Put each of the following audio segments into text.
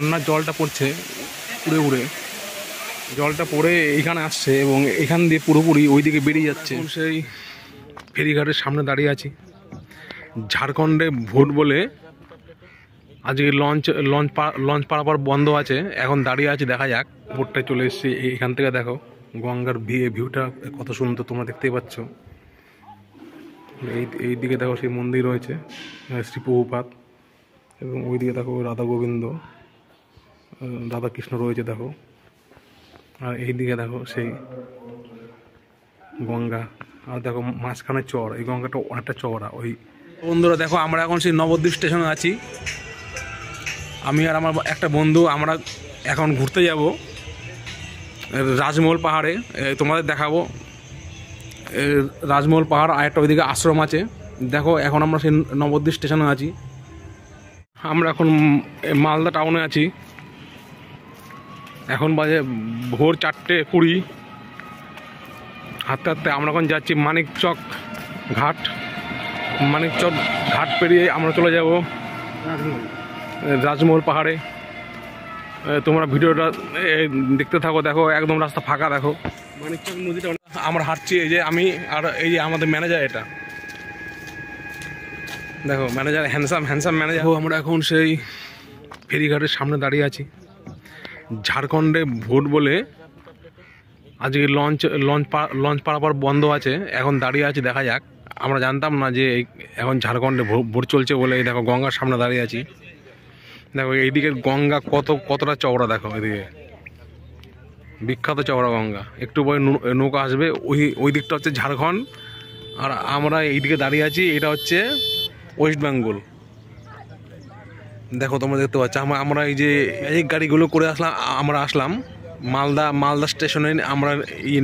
বন্যার জলটা পড়ছে উড়ে উড়ে, জলটা পড়ে এইখানে আসছে এবং এখান দিয়ে পুরোপুরি ওইদিকে বেরিয়ে যাচ্ছে। সেই ফেরিঘাটের সামনে দাঁড়িয়ে আছি। ঝাড়খণ্ডে ভোট বলে আজকে লঞ্চ পারাপার বন্ধ আছে, এখন দাঁড়িয়ে আছি, দেখা যাক। ভোটটায় চলে এসেছি, এইখান থেকে দেখো গঙ্গার ভিউটা কত সুন্দর তোমরা দেখতেই পাচ্ছ। এই দিকে দেখো সেই মন্দির রয়েছে শ্রী প্রভুপাদ, এবং ওইদিকে দেখো রাধা গোবিন্দ রাধা কৃষ্ণ রয়েছে দেখো, আর এইদিকে দেখো সেই গঙ্গা, আর দেখো মাঝখানে চর। এই গঙ্গাটা অনেকটা চওড়া। ওই বন্ধুরা দেখো, আমরা এখন সেই নবদ্বীপ স্টেশনে আছি। আমি আর আমার একটা বন্ধু, আমরা এখন ঘুরতে যাব রাজমহল পাহাড়ে। তোমাদের দেখাবো রাজমহল পাহাড়, আর একটা ওইদিকে আশ্রম আছে। দেখো এখন আমরা সেই নবদ্বীপ স্টেশনে আছি। আমরা এখন মালদা টাউনে আছি। এখন বাজে ভোর 4:20। হাঁটতে হাঁটতে আমরা এখন যাচ্ছি মানিকচক ঘাট। মানিকচক ঘাট পেরিয়ে আমরা চলে যাব রাজমহল পাহাড়ে। তোমরা ভিডিওটা দেখতে থাকো। দেখো একদম রাস্তা ফাঁকা। দেখো মানিকচক নদীটা আমরা হাঁটছি। এই যে আমি আর এই যে আমাদের ম্যানেজার, এটা দেখো ম্যানেজার, হ্যান্ডসাম ম্যানেজার। আমরা এখন সেই ফেরিঘাটের সামনে দাঁড়িয়ে আছি। ঝাড়খণ্ডে ভোট বলে আজকে লঞ্চ পারাপার বন্ধ আছে, এখন দাঁড়িয়ে আছি, দেখা যাক। আমরা জানতাম না যে এখন ঝাড়খণ্ডে ভোট চলছে বলে। এই দেখো গঙ্গার সামনে দাঁড়িয়ে আছি। দেখো এইদিকের গঙ্গা কতটা চওড়া। দেখো এদিকে বিখ্যাত চওড়া গঙ্গা। একটু পরে নৌকা আসবে। ওই দিকটা হচ্ছে ঝাড়খণ্ড, আর আমরা এইদিকে দাঁড়িয়ে আছি, এটা হচ্ছে ওয়েস্ট বেঙ্গল। দেখো তোমরা দেখতে পাচ্ছ, আমরা এই যে ম্যাজিক গাড়িগুলো করে আমরা আসলাম মালদা স্টেশনে। আমরা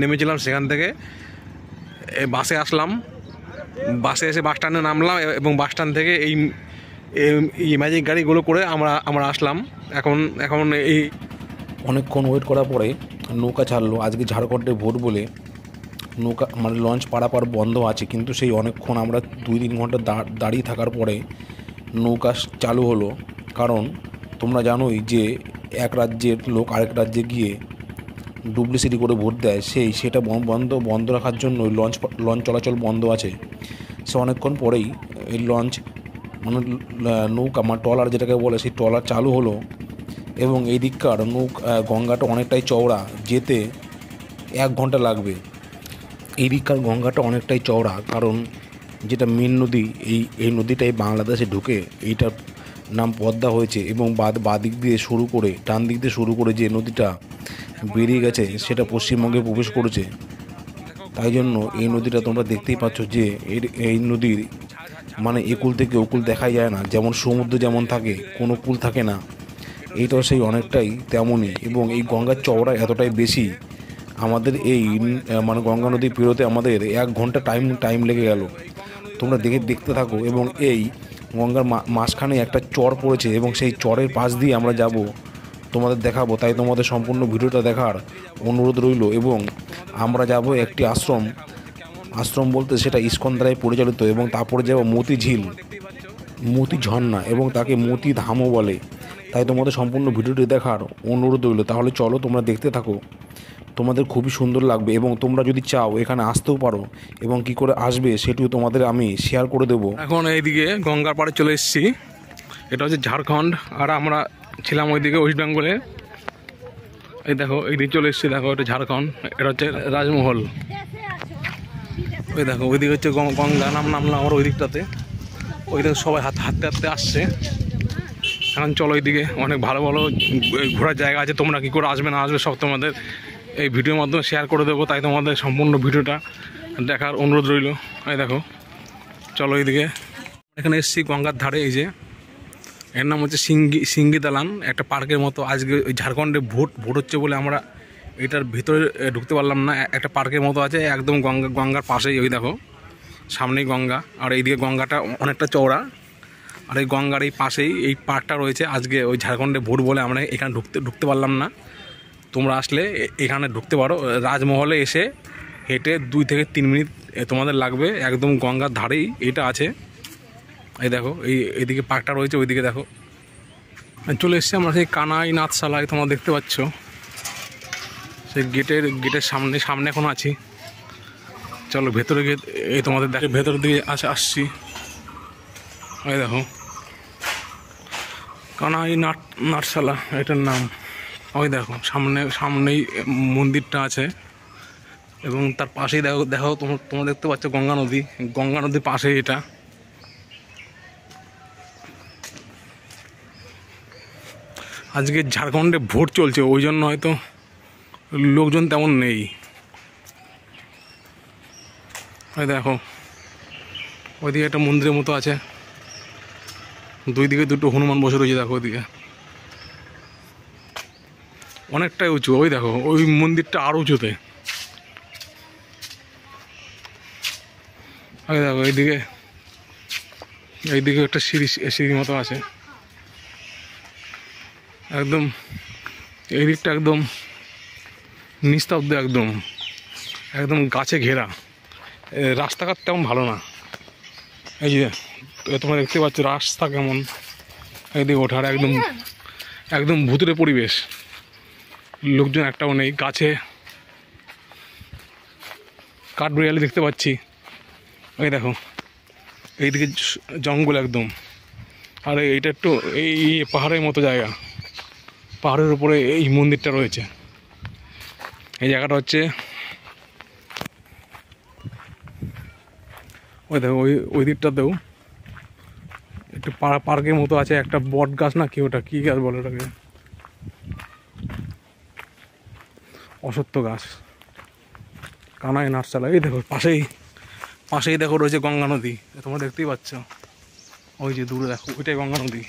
নেমেছিলাম, সেখান থেকে বাসে আসলাম। বাসে এসে বাস স্ট্যান্ডে নামলাম, এবং বাস স্ট্যান্ড থেকে এই ম্যাজিক গাড়িগুলো করে আমরা আসলাম। এখন এই অনেকক্ষণ ওয়েট করার পরে নৌকা ছাড়লো। আজকে ঝাড়খণ্ডে ভোট বলে নৌকা মানে লঞ্চ পারাপার বন্ধ আছে, কিন্তু সেই অনেকক্ষণ আমরা 2-3 ঘন্টা দাঁড়িয়ে থাকার পরে নৌকা চালু হলো। কারণ তোমরা জানোই যে এক রাজ্যের লোক আরেক রাজ্যে গিয়ে ডুপ্লিসিটি করে ভোট দেয়, সেটা বন্ধ রাখার জন্য লঞ্চ চলাচল বন্ধ আছে। সে অনেকক্ষণ পরেই এই লঞ্চ মানে নৌকা মানে ট্রলার যেটাকে বলে, সেই ট্রলার চালু হলো। এবং এই দিককার গঙ্গাটা অনেকটাই চওড়া, যেতে 1 ঘন্টা লাগবে। এই দিককার গঙ্গাটা অনেকটাই চওড়া, কারণ যেটা মেন নদী, এই নদীটাই বাংলাদেশে ঢুকে, এইটার নাম পদ্মা হয়েছে। এবং বাদিক দিয়ে শুরু করে ডান দিক দিয়ে শুরু করে যে নদীটা বেরিয়ে গেছে, সেটা পশ্চিমবঙ্গে প্রবেশ করেছে। তাই জন্য এই নদীটা তোমরা দেখতেই পাচ্ছ যে এই নদীর মানে একুল থেকে ওকুল দেখাই যায় না। যেমন সমুদ্র যেমন থাকে, কোনো কুল থাকে না, এইটাও সেই অনেকটাই তেমনই। এবং এই গঙ্গার চওড়া এতটাই বেশি, আমাদের এই মানে গঙ্গা নদী পেরোতে আমাদের 1 ঘন্টা টাইম লেগে গেল। তোমরা দেখতে থাকো। এবং এই গঙ্গার মাঝখানে একটা চর পড়েছে, এবং সেই চরের পাশ দিয়ে আমরা যাব, তোমাদের দেখাবো। তাই তোমাদের সম্পূর্ণ ভিডিওটা দেখার অনুরোধ রইল। এবং আমরা যাব একটি আশ্রম বলতে সেটা ইস্কন দ্বারাই পরিচালিত। এবং তারপরে যাব মতি ঝর্ণা, এবং তাকে মতি ধামও বলে। তাই তোমাদের সম্পূর্ণ ভিডিওটি দেখার অনুরোধ রইল। তাহলে চলো তোমরা দেখতে থাকো, তোমাদের খুবই সুন্দর লাগবে। এবং তোমরা যদি চাও এখানে আসতেও পারো, এবং কি করে আসবে সেটিও তোমাদের আমি শেয়ার করে দেবো। এখন এইদিকে গঙ্গার পাড়ে চলে এসেছি। এটা হচ্ছে ঝাড়খণ্ড, আর আমরা ছিলাম ওইদিকে ওয়েস্ট বেঙ্গলে। এই দেখো এইদিকে চলে এসেছি। দেখো এটা ঝাড়খণ্ড, এটা হচ্ছে রাজমহল। ওই দেখো ওইদিকে হচ্ছে গঙ্গা। নামলাম আমরা ওই দিকটাতে। ওই দিকে সবাই হাঁটতে আসছে। এখন চলো ওইদিকে অনেক ভালো ঘোরার জায়গা আছে। তোমরা কী করে আসবে না আসবে সব তোমাদের এই ভিডিওর মাধ্যমে শেয়ার করে দেবো। তাই তোমাদের সম্পূর্ণ ভিডিওটা দেখার অনুরোধ রইল। এই দেখো চলো এইদিকে। এখানে এসেছি গঙ্গার ধারে। এই যে এর নাম হচ্ছে সিঙ্গি দালান, একটা পার্কের মতো। আজকে ওই ঝাড়খণ্ডে ভোট হচ্ছে বলে আমরা এটার ভিতরে ঢুকতে পারলাম না। একটা পার্কের মতো আছে একদম গঙ্গার পাশেই। ওই দেখো সামনেই গঙ্গা, আর এইদিকে গঙ্গাটা অনেকটা চওড়া, আর এই গঙ্গার এই পাশেই এই পার্কটা রয়েছে। আজকে ওই ঝাড়খণ্ডে ভোট বলে আমরা এখানে ঢুকতে পারলাম না। তোমরা আসলে এখানে ঢুকতে পারো। রাজমহলে এসে হেঁটে 2 থেকে 3 মিনিট তোমাদের লাগবে। একদম গঙ্গার ধারেই এটা আছে। এই দেখো এইদিকে পার্কটা রয়েছে, ওইদিকে দেখো। চলে এসেছি আমরা সেই কানাই নাথশালায়, তোমরা দেখতে পাচ্ছ সেই গেটের সামনে এখন আছি। চলো ভেতরে গিয়ে এই তোমাদের দেখে ভেতর দিকে আসছি। এই দেখো কানাই নাথশালা এটার নাম। ওই দেখো সামনেই মন্দিরটা আছে এবং তার পাশেই দেখো তোমরা দেখতে পাচ্ছ গঙ্গা নদীর পাশেই এটা। আজকে ঝাড়খণ্ডে ভোট চলছে, ওই জন্য হয়তো লোকজন তেমন নেই। ওই দেখো ওইদিকে একটা মন্দিরের মতো আছে, দুই দিকে দুটো হনুমান বসে রয়েছে। দেখো ওইদিকে অনেকটাই উঁচু। ওই দেখো ওই মন্দিরটা আরও উঁচুতে। ওই দেখো এইদিকে একটা সিঁড়ি মতো আছে। একদম এই দিকটা একদম নিস্তব্ধ, একদম গাছে ঘেরা। রাস্তাঘাট তেমন ভালো না। এই যে তোমরা দেখতে পাচ্ছ রাস্তা কেমন, এইদিকে ওঠার একদম ভুতুরে পরিবেশ, লোকজন একটাও নেই। গাছে কাঠবিড়ালি দেখতে পাচ্ছি। ওই দেখো এইদিকে জঙ্গল একদম। আর এইটা একটু এই পাহাড়ের মতো জায়গা, পাহাড়ের উপরে এই মন্দিরটা রয়েছে। এই জায়গাটা হচ্ছে ওই দেখো ওই দিকটাতেও একটু পার্কের মতো আছে, একটা বট গাছ না কি, ওটা কী গাছ বলে ওটাকে, অশ্বত্থ গাছ। কানাই নাথশালা। এই দেখো পাশেই দেখো রয়েছে গঙ্গা নদী, তোমরা দেখতেই পাচ্ছ। ওই যে দূরে দেখো ওইটাই গঙ্গা নদী,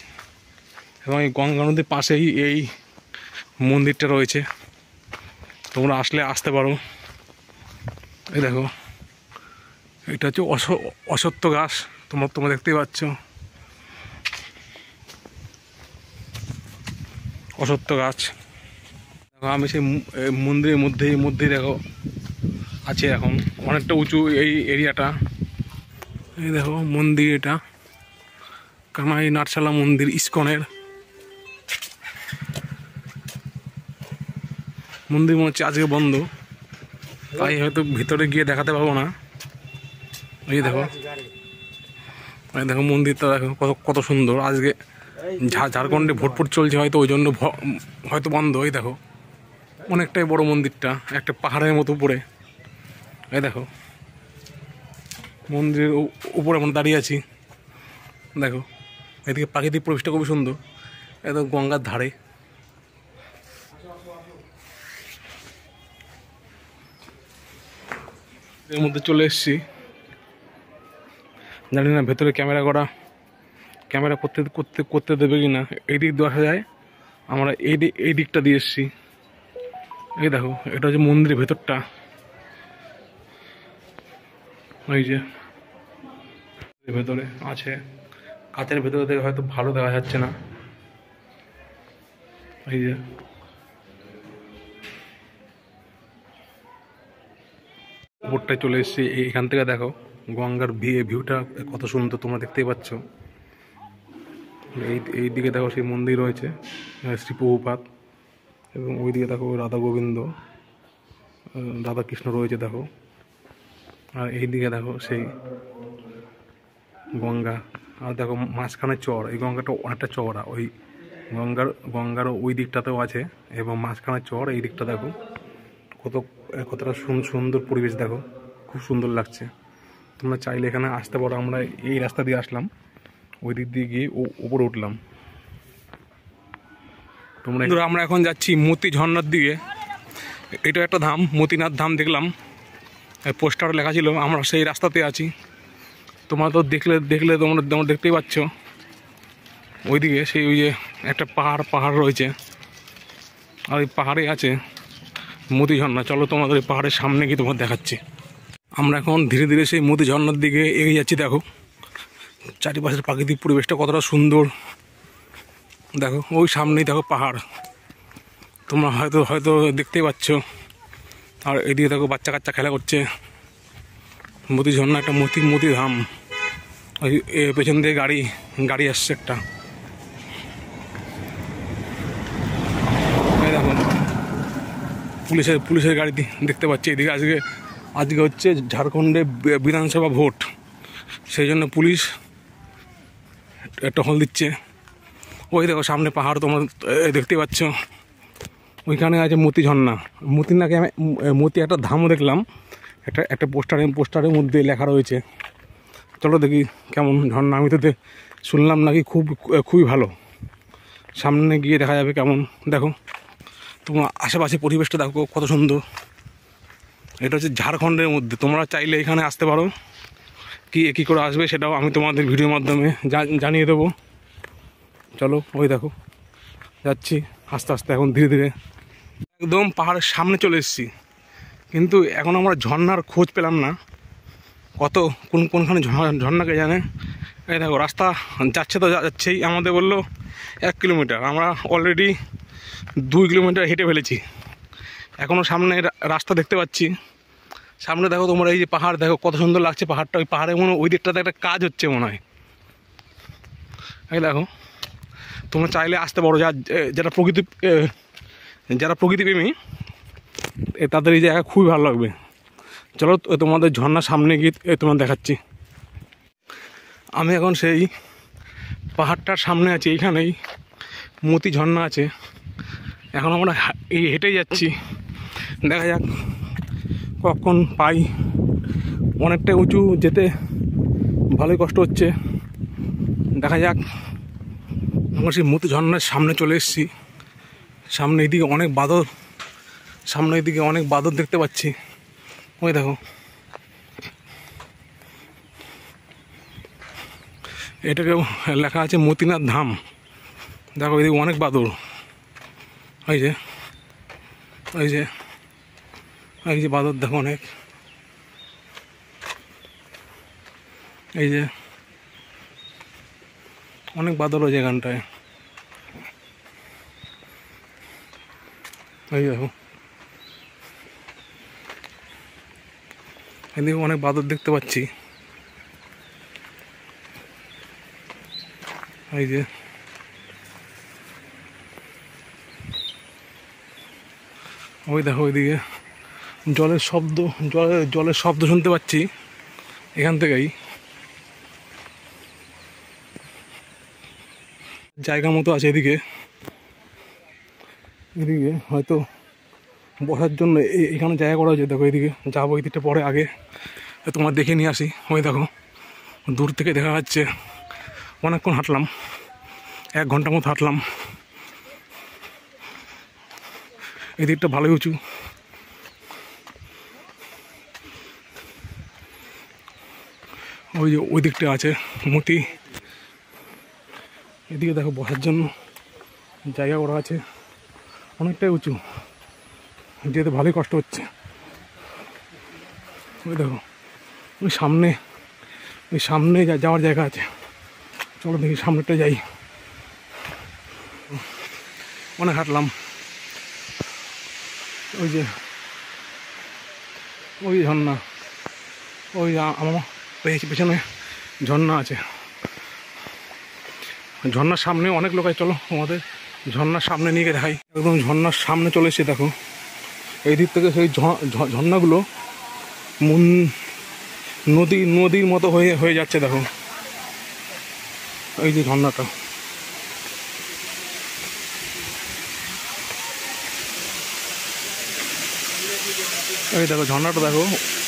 এবং এই গঙ্গা নদীর পাশেই এই মন্দিরটা রয়েছে। তোমরা আসতে পারো। এই দেখো এটা হচ্ছে অশ্বত্থ গাছ, তোমরা দেখতেই পাচ্ছ। অশ্বত্থ গাছ। দেখো আমি সেই মন্দিরের মধ্যেই দেখো আছে এখন, অনেকটা উঁচু এই এরিয়াটা। এই দেখো মন্দির, এটা কানাই নাথশালা মন্দির ইস্কনের মন্দির। মনে হচ্ছে আজকে বন্ধ, তাই হয়তো ভিতরে গিয়ে দেখাতে পারবো না। এই দেখো মন্দিরটা দেখো কত সুন্দর। আজকে ঝাড়খণ্ডে ভোট চলছে হয়তো, ওই জন্য হয়তো বন্ধ। এই দেখো অনেকটাই বড় মন্দিরটা, একটা পাহাড়ের মতো উপরে। এই দেখো মন্দিরের উপরে আমরা দাঁড়িয়ে আছি। দেখো এদিকে প্রাকৃতিক পরিবেশটা খুবই সুন্দর, একদম গঙ্গার ধারে। এর মধ্যে চলে এসেছি, জানি না ভেতরে ক্যামেরা করতে দেবে কি না। এই দিক দিয়ে আসা যায়, আমরা এই দিকটা দিয়ে এসেছি। এই দেখো এটা হচ্ছে মন্দিরের ভেতরটা। ওই যে ভেতরে আছে, কাঁচের ভেতরে থেকে হয়তো ভালো দেখা যাচ্ছে না। এই যে উপরটায় চলে এসেছি। এইখান থেকে দেখো গঙ্গার ভিউটা কত সুন্দর, তোমরা দেখতেই পাচ্ছ। এই দিকে দেখো সেই মন্দির রয়েছে, শ্রী প্রভুপাদ, এবং ওই দিকে দেখো রাধা গোবিন্দ, রাধা কৃষ্ণ রয়েছে দেখো। আর এই দিকে দেখো সেই গঙ্গা, আর দেখো মাঝখানে চর। এই গঙ্গাটা অনেকটা চওড়া, ওই গঙ্গার ওই দিকটাতেও আছে, এবং মাঝখানে চর। এই দিকটা দেখো কতটা সুন্দর পরিবেশ, দেখো খুব সুন্দর লাগছে। তোমরা চাইলে এখানে আসতে পারো। আমরা এই রাস্তা দিয়ে আসলাম, ওই দিক দিয়ে গিয়ে উপরে উঠলাম। আমরা এখন যাচ্ছি মতি ঝর্ণার দিকে। এটা একটা ধাম, মতিনাথ ধাম দেখলাম, পোস্টার লেখা ছিল। আমরা সেই রাস্তাতে আছি, তোমরা তো দেখলে তোমরা দেখতেই পাচ্ছ। ওইদিকে সেই ওই যে একটা পাহাড় রয়েছে, আর ওই পাহাড়ে আছে মতি ঝর্ণা। চলো তোমাদের ওই পাহাড়ের সামনে গিয়ে তোমার দেখাচ্ছি। আমরা এখন ধীরে ধীরে সেই মতি ঝর্ণার দিকে এগিয়ে যাচ্ছি। দেখো চারিপাশের প্রাকৃতিক পরিবেশটা কতটা সুন্দর। দেখো ওই সামনেই দেখো পাহাড়, তোমরা হয়তো দেখতেই পাচ্ছ। আর এদিকে দেখো বাচ্চা কাচ্চা খেলা করছে। মতি ঝর্ণা একটা মতি ধাম। ওই পেছন দিয়ে গাড়ি আসছে একটা। পুলিশের গাড়ি দেখতে পাচ্ছি এদিকে। আজকে হচ্ছে ঝাড়খণ্ডে বিধানসভা ভোট, সেই জন্য পুলিশ একটা হল দিচ্ছে। ওই দেখো সামনে পাহাড় তোমরা দেখতে পাচ্ছ, ওইখানে আছে মতি ঝর্ণা। মতি নাকি আমি মতি একটা ধামও দেখলাম, একটা পোস্টারের মধ্যে লেখা রয়েছে। চলো দেখি কেমন ঝর্ণা। আমি তো শুনলাম নাকি খুবই ভালো, সামনে গিয়ে দেখা যাবে কেমন। দেখো তোমার আশেপাশে পরিবেশটা দেখো কত সুন্দর। এটা হচ্ছে ঝাড়খণ্ডের মধ্যে, তোমরা চাইলে এখানে আসতে পারো। কী করে আসবে সেটাও আমি তোমাদের ভিডিওর মাধ্যমে জানিয়ে দেবো। চলো ওই দেখো যাচ্ছি আস্তে আস্তে, এখন ধীরে ধীরে একদম পাহাড়ের সামনে চলে এসেছি, কিন্তু এখন আমরা ঝর্ণার খোঁজ পেলাম না। কোনখানে ঝর্ণাকে জানে। এই দেখো রাস্তা যাচ্ছে তো যাচ্ছেই, আমাদের বললো 1 কিলোমিটার, আমরা অলরেডি 2 কিলোমিটার হেঁটে ফেলেছি। এখনও সামনে রাস্তা দেখতে পাচ্ছি। সামনে দেখো তোমরা এই যে পাহাড় দেখো কত সুন্দর লাগছে পাহাড়টা। ওই পাহাড়ে মনে ওই দিকটাতে একটা কাজ হচ্ছে মনে হয়। এই দেখো তোমরা চাইলে আসতে পারো, যারা প্রকৃতিপ্রেমী তাদের এই জায়গা খুবই ভালো লাগবে। চলো তোমাদের ঝর্ণার সামনে গিয়ে তোমার দেখাচ্ছি। আমি এখন সেই পাহাড়টার সামনে আছি, এইখানেই মতি ঝর্ণা আছে। এখন আমরা হেঁটেই যাচ্ছি, দেখা যাক কখন পাই। অনেকটা উঁচু, যেতে ভালোই কষ্ট হচ্ছে, দেখা যাক। আমরা সেই মতি ঝর্ণার সামনে চলে এসেছি। সামনে এদিকে অনেক বাদর দেখতে পাচ্ছি। ওই দেখো এটাকেও লেখা আছে মতিনাথ ধাম। দেখো এদিকে অনেক বাদর। এই যে বাদর দেখো অনেক। এই যে অনেক বাদর ওই জায়গাটায়। এই দেখো এদিকে অনেক বাদর দেখতে পাচ্ছি। এই যে ওই দেখো ওইদিকে জলের শব্দ শুনতে পাচ্ছি এখান থেকেই। জায়গা মতো আছে এদিকে হয়তো বসার জন্য এখানে জায়গা করা হয়েছে। দেখো এদিকে যাবো, এই দিকটা পরে আগে তোমার দেখে নিয়ে আসি। ওই দেখো দূর থেকে দেখা যাচ্ছে। অনেকক্ষণ হাঁটলাম, 1 ঘন্টা মতো হাঁটলাম। এই দিকটা ভালোই উঁচু। ওই দিকটা আছে মতি। এদিকে দেখো বসার জন্য জায়গা করা আছে, অনেকটাই উঁচু, যেতে ভালোই কষ্ট হচ্ছে। ওই দেখো ওই সামনে যাওয়ার জায়গা আছে। চলো দেখি সামনেটা যাই। অনেক হাঁটলাম। ওই ঝর্ণা, আমার পেছনে ঝর্ণা আছে। ঝর্ণার সামনে অনেক লোক আছে। চলো আমাদের ঝর্ণার সামনে নিয়ে দেখাই। একদম ঝর্ণার সামনে চলে এসেছে। দেখো এই দিক থেকে সেই ঝর্ণাগুলো নদীর মতো হয়ে যাচ্ছে। দেখো এই যে ঝর্ণাটা, এই দেখো ঝর্ণাটা দেখো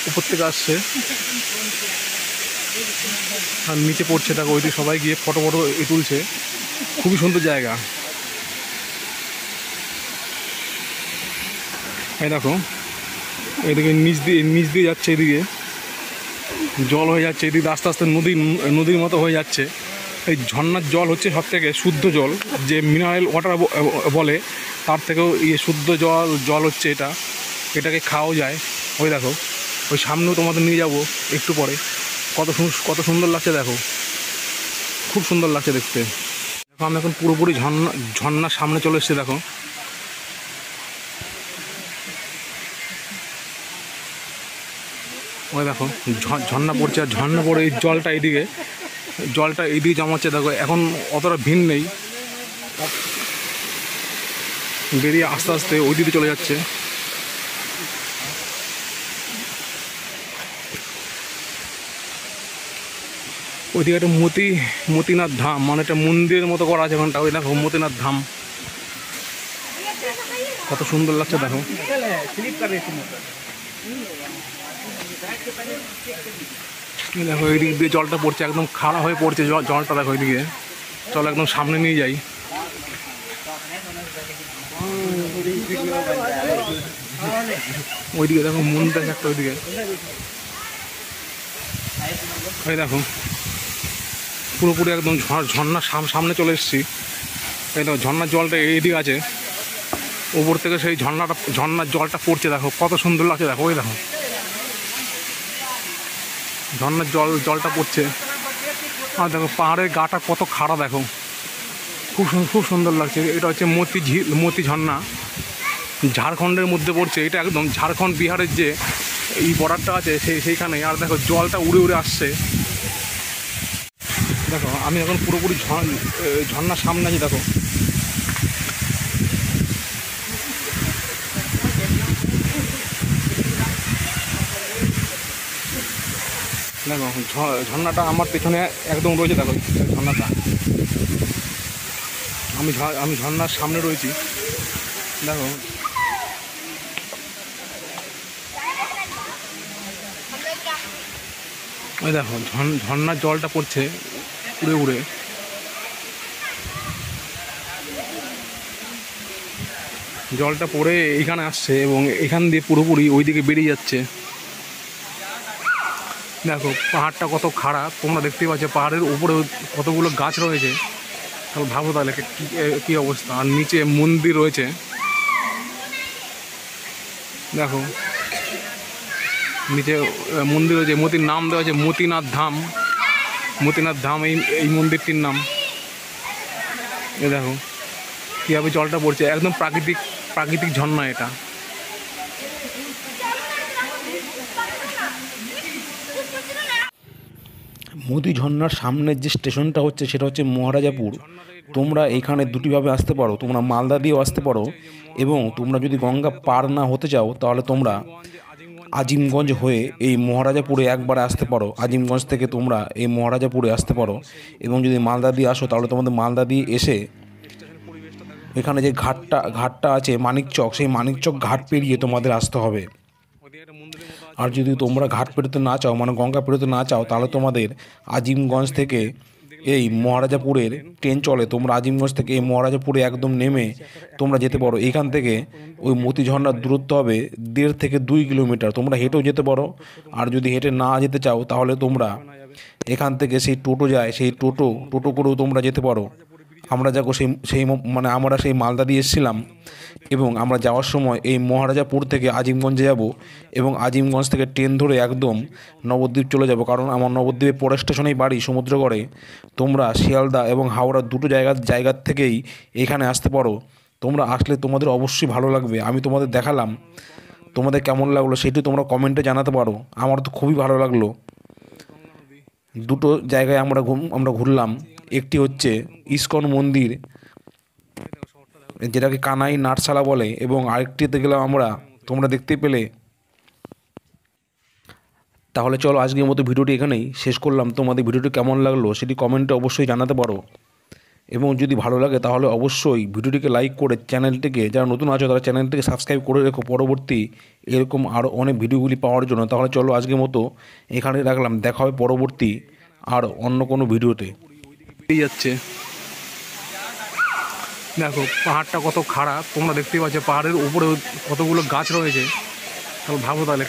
উপর থেকে আসছে আর নিচে পড়ছে। দেখো ওইদিকে সবাই গিয়ে ফটো তুলছে। খুবই সুন্দর জায়গা। এই দেখো এদিকে নিচ দিয়ে যাচ্ছে, এদিকে জল হয়ে যাচ্ছে, এদিকে আস্তে আস্তে নদীর মতো হয়ে যাচ্ছে। এই ঝর্ণার জল হচ্ছে সব থেকে শুদ্ধ জল, যে মিনারেল ওয়াটার বলে, তার থেকেও শুদ্ধ জল হচ্ছে এটাকে খাওয়াও যায়। ওই দেখো ওই সামনেও তোমাদের নিয়ে যাব একটু পরে। কত সুন্দর লাগছে দেখো, খুব সুন্দর লাগছে দেখতে। দেখো আমরা এখন পুরোপুরি ঝর্ণার সামনে চলে এসেছি। দেখো ওই দেখো ঝর্ণা পড়ছে, আর ঝর্ণা পড়ে এই জলটা এইদিকে জমাচ্ছে। দেখো এখন অতটা ভিড় নেই, বেরিয়ে আস্তে আস্তে ওই দিকে চলে যাচ্ছে। ওইদিকে একটা মতিনাথ ধাম, মানে একটা মন্দিরের মতো করা আছে ওখানটা। ওই দেখো মতিনাথ ধাম, কত সুন্দর লাগছে দেখো। দেখো এইদিক দিয়ে জলটা পড়ছে, একদম খাড়া হয়ে পড়ছে জলটা। দেখো এইদিকে, চলো একদম সামনে নিয়ে যাই। ওইদিকে দেখো মন্দির আছে একটা, ওইদিকে ওই দেখো পুরোপুরি একদম ঝর্ণার সামনে চলে এসেছি। এই দেখো ঝর্ণার জলটা এইদিকে আছে, ওপর থেকে সেই ঝর্ণার জলটা পড়ছে। দেখো কত সুন্দর লাগছে দেখো। ওই দেখো ঝর্ণার জলটা পড়ছে, আর দেখো পাহাড়ের গাটা কত খাড়া দেখো, খুব সুন্দর লাগছে। এটা হচ্ছে মতি ঝর্ণা, ঝাড়খণ্ডের মধ্যে পড়ছে। এটা একদম ঝাড়খণ্ড বিহারের যে এই বর্ডারটা আছে সেইখানে। আর দেখো জলটা উড়ে উড়ে আসছে। দেখো আমি এখন পুরোপুরি ঝর্ণার সামনে আছি। দেখো দেখো ঝর্ণাটা আমার পেছনে একদম রয়েছে। দেখো ঝর্ণাটা, আমি ঝর্ণার সামনে রয়েছি। দেখো ওই দেখো ঝর্ণার জলটা পড়ছে উড়ে উড়ে। জলটা পড়ে এইখানে আসছে এবং এখান দিয়ে পুরোপুরি ওইদিকে বেরিয়ে যাচ্ছে। দেখো পাহাড়টা কত খাড়া, তোমরা দেখতেই পাচ্ছ। পাহাড়ের উপরে কতগুলো গাছ রয়েছে, তাহলে ভাবো তাহলে কী অবস্থা। আর নিচে মন্দির রয়েছে। দেখো নিচে মন্দির রয়েছে, মতির নাম দেওয়া আছে মতিনাথ ধাম। এই মন্দিরটির নাম। এ দেখো কীভাবে জলটা পড়ছে, একদম প্রাকৃতিক ঝর্ণা এটা। মোদি ঝর্ণার সামনের যে স্টেশনটা হচ্ছে সেটা হচ্ছে মহারাজাপুর। তোমরা এখানে দুটিভাবে আসতে পারো, তোমরা মালদা দিয়েও আসতে পারো, এবং তোমরা যদি গঙ্গা পার না হতে চাও তাহলে তোমরা আজিমগঞ্জ হয়ে এই মহারাজাপুরে একবারে আসতে পারো। আজিমগঞ্জ থেকে তোমরা এই মহারাজাপুরে আসতে পারো, এবং যদি মালদা দিয়ে আসো তাহলে তোমাদের মালদা দিয়ে এসে এখানে যে ঘাটটা আছে মানিকচক, সেই মানিকচক ঘাট পেরিয়ে তোমাদের আসতে হবে। আর যদি তোমরা ঘাট পেরোতে না চাও, মানে গঙ্গা পেরোতে না চাও, তাহলে তোমাদের আজিমগঞ্জ থেকে এই মহারাজাপুরের ট্রেন চলে। তোমরা আজিমগঞ্জ থেকে এই মহারাজাপুরে একদম নেমে তোমরা যেতে পারো। এখান থেকে ওই মতি ঝর্ণার দূরত্ব হবে 1.5 থেকে 2 কিলোমিটার। তোমরা হেঁটেও যেতে পারো, আর যদি হেঁটে না যেতে চাও তাহলে তোমরা এখান থেকে সেই টোটো যায়, সেই টোটো করেও তোমরা যেতে পারো। আমরা যাবো আমরা সেই মালদা দিয়ে এসেছিলাম, এবং আমরা যাওয়ার সময় এই মহারাজাপুর থেকে আজিমগঞ্জে যাব, এবং আজিমগঞ্জ থেকে ট্রেন ধরে একদম নবদ্বীপ চলে যাব। কারণ আমার নবদ্বীপের পরের স্টেশনেই বাড়ি, সমুদ্রগড়ে। তোমরা শিয়ালদা এবং হাওড়া দুটো জায়গার থেকেই এখানে আসতে পারো। তোমরা আসলে তোমাদের অবশ্যই ভালো লাগবে। আমি তোমাদের দেখালাম, তোমাদের কেমন লাগলো সেটি তোমরা কমেন্টে জানাতে পারো। আমার তো খুবই ভালো লাগলো। দুটো জায়গায় আমরা ঘুরলাম। একটি হচ্ছে ইস্কন মন্দির, যেটাকে কানাই নাটশালা বলে, এবং আরেকটিতে গেলাম আমরা, তোমরা দেখতে পেলে। তাহলে চলো আজকের মতো ভিডিওটি এখানেই শেষ করলাম। তোমাদের ভিডিওটি কেমন লাগলো সেটি কমেন্টে অবশ্যই জানাতে পারো, এবং যদি ভালো লাগে তাহলে অবশ্যই ভিডিওটিকে লাইক করে চ্যানেলটিকে, যারা নতুন আছো তারা চ্যানেলটিকে সাবস্ক্রাইব করে রেখো পরবর্তী এরকম আরও অনেক ভিডিওগুলি পাওয়ার জন্য। তাহলে চলো আজকের মতো এখানেই রাখলাম, দেখা হবে পরবর্তী আর অন্য কোনো ভিডিওতে। যাচ্ছে দেখো পাহাড়টা কত খাড়া, তোমরা দেখতেই পাচ্ছ। পাহাড়ের উপরে কতগুলো গাছ রয়েছে, তাহলে ভাবো তাহলে